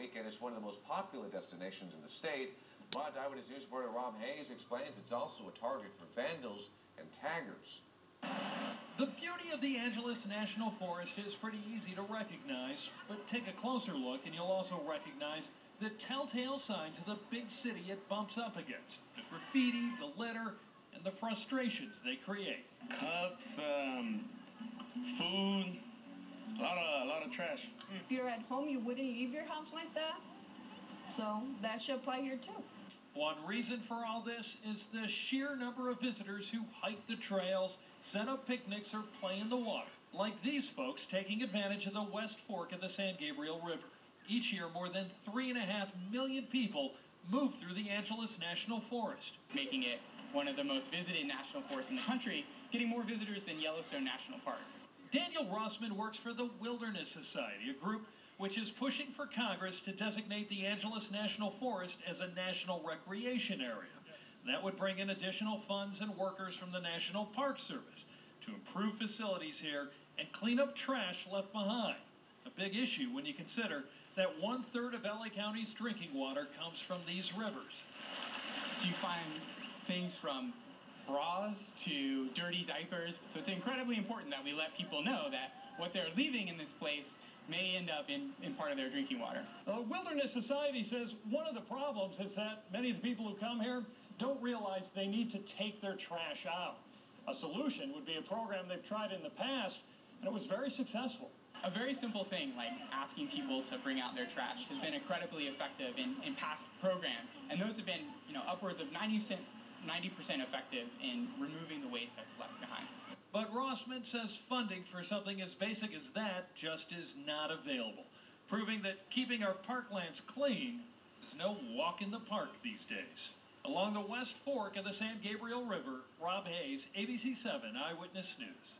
weekend. It's one of the most popular destinations in the state. But Eyewitness News reporter Rob Hayes explains it's also a target for vandals and taggers. The beauty of the Angeles National Forest is pretty easy to recognize, but take a closer look and you'll also recognize the telltale signs of the big city it bumps up against. The graffiti, the litter, and the frustrations they create. Cups, food, a lot of trash. If you're at home, you wouldn't leave your house like that. So that should apply here too. One reason for all this is the sheer number of visitors who hike the trails, set up picnics, or play in the water, like these folks taking advantage of the West Fork of the San Gabriel River. Each year, more than 3.5 million people move through the Angeles National Forest, making it one of the most visited national forests in the country, getting more visitors than Yellowstone National Park. Daniel Rossman works for the Wilderness Society, a group which is pushing for Congress to designate the Angeles National Forest as a national recreation area. That would bring in additional funds and workers from the National Park Service to improve facilities here and clean up trash left behind. A big issue when you consider that 1/3 of LA County's drinking water comes from these rivers. So you find things from bras to dirty diapers, so it's incredibly important that we let people know that what they're leaving in this place may end up in part of their drinking water. The Wilderness Society says one of the problems is that many of the people who come here don't realize they need to take their trash out. A solution would be a program they've tried in the past, and it was very successful. A very simple thing like asking people to bring out their trash has been incredibly effective in past programs, and those have been upwards of 90% effective in removing the waste that's left behind. But Rossman says funding for something as basic as that just is not available, proving that keeping our parklands clean is no walk in the park these days. Along the West Fork of the San Gabriel River, Rob Hayes, ABC 7 Eyewitness News.